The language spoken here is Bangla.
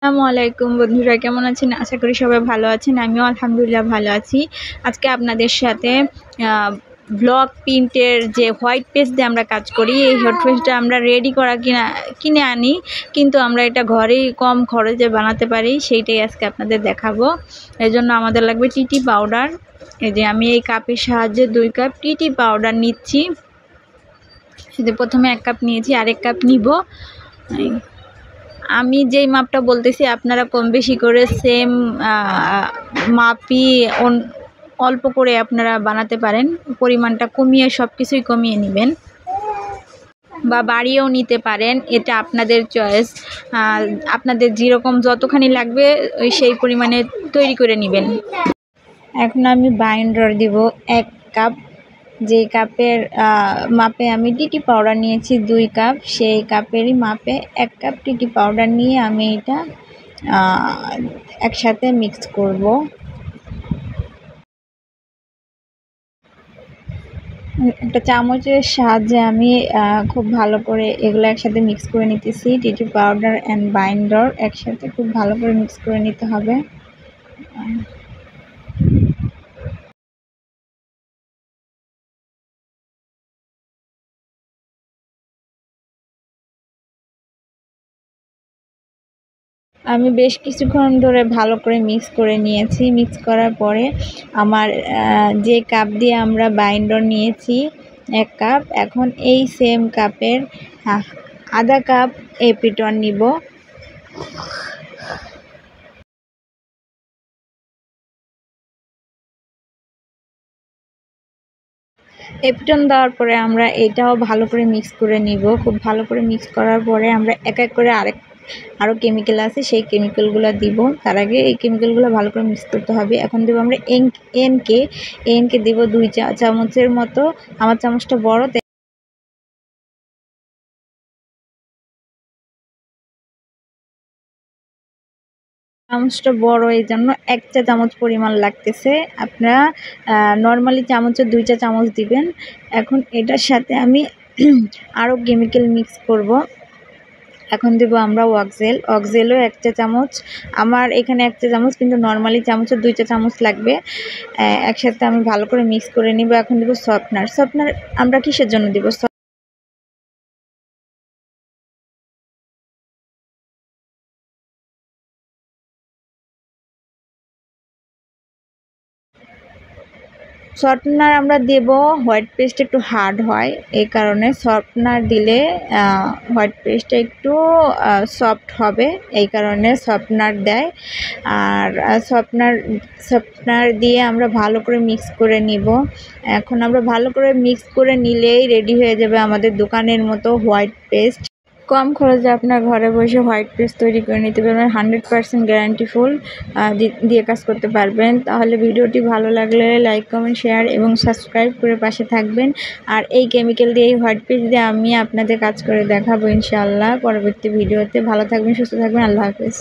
আসসালামু আলাইকুম বন্ধুরা, কেমন আছেন? আশা করি সবাই ভালো আছেন। আমিও আলহামদুলিল্লাহ ভালো আছি। আজকে আপনাদের সাথে ব্লক প্রিন্টের যে হোয়াইট পেজ দিয়ে আমরা কাজ করি, এই হোয়াইট পেজটা আমরা রেডি করা কিনে আনি, কিন্তু আমরা এটা ঘরেই কম খরচে বানাতে পারি, সেইটাই আজকে আপনাদের দেখাবো। এই জন্য আমাদের লাগবে টিটি পাউডার। এই যে আমি এই কাপের সাহায্যে 2 কাপ টিটি পাউডার নিচ্ছি। প্রথমে 1 কাপ নিয়েছি, আরেক কাপ নিব। আমি যেই মাপটা বলতেছি আপনারা কম বেশি করে সেম মাপই অল্প করে আপনারা বানাতে পারেন। পরিমাণটা কমিয়ে সব কিছুই কমিয়ে নেবেন বা বাড়িয়েও নিতে পারেন, এটা আপনাদের চয়েস। আপনাদের যেরকম যতখানি লাগবে সেই পরিমাণে তৈরি করে নেবেন। এখন আমি বাইন্ডার দিব 1 কাপ। যে কাপের মাপে আমি টিটি পাউডার নিয়েছি 2 কাপ, সেই কাপেরই মাপে 1 কাপ টিটি পাউডার নিয়ে আমি এটা একসাথে মিক্স করব। একটা চামচের সাহায্যে আমি খুব ভালো করে এগুলো একসাথে মিক্স করে নিতেছি। টিটি পাউডার অ্যান্ড বাইন্ডার একসাথে খুব ভালো করে মিক্স করে নিতে হবে। আমি বেশ কিছুক্ষণ ধরে ভালো করে মিক্স করে নিয়েছি। মিক্স করার পরে আমার যে কাপ দিয়ে আমরা বাইন্ডার নিয়েছি 1 কাপ, এখন এই সেম কাপের আধা কাপ এপিটন নিব। এপিটন দেওয়ার পরে আমরা এটাও ভালো করে মিক্স করে নিব। খুব ভালো করে মিক্স করার পরে আমরা এক এক করে আরও কেমিক্যাল আছে, সেই কেমিক্যালগুলো দিব। তার আগে এই কেমিক্যালগুলো ভালো করে মিক্স করতে হবে। এখন দেবো আমরা এনকে দিব 2 চামচের মতো। আমার চামচটা বড়, চামচটা বড়, এই জন্য 1 চা চামচ পরিমাণ লাগতেছে। আপনারা নর্মালি চামচের 2 চা চামচ দিবেন। এখন এটার সাথে আমি আরও কেমিক্যাল মিক্স করব। এখন দেবো আমরা অক্সেলও 1 চা চামচ। আমার এখানে 1 চা চামচ, কিন্তু নর্মালি চামচের 2 চা চামচ লাগবে। একসাথে আমি ভালো করে মিক্স করে নিব। এখন দেবো সফটনার। আমরা কিসের জন্য দেব? সফটনার আমরা দেব, হোয়াইট পেস্ট একটু হার্ড হয়, এই কারণে সফটনার দিলে হোয়াইট পেস্টটা একটু সফট হবে, এই কারণে সফটনার দেয়। আর সফটনার দিয়ে আমরা ভালো করে মিক্স করে নিব। এখন আমরা ভালো করে মিক্স করে নিলেই রেডি হয়ে যাবে আমাদের দোকানের মতো হোয়াইট পেস্ট। কম খরচে আপনার ঘরে বসে হোয়াইট পেস্ট তৈরি করে নিতে পারবেন। 100% গ্যারান্টিফুল দিয়ে কাজ করতে পারবেন। তাহলে ভিডিওটি ভালো লাগলে লাইক, কমেন্ট, শেয়ার এবং সাবস্ক্রাইব করে পাশে থাকবেন। আর এই কেমিক্যাল দিয়ে, এই হোয়াইট পেস্ট দিয়ে আমি আপনাদের কাজ করে দেখাবো ইনশাআল্লাহ পরবর্তী ভিডিওতে। ভালো থাকবেন, সুস্থ থাকবেন। আল্লাহ হাফেজ।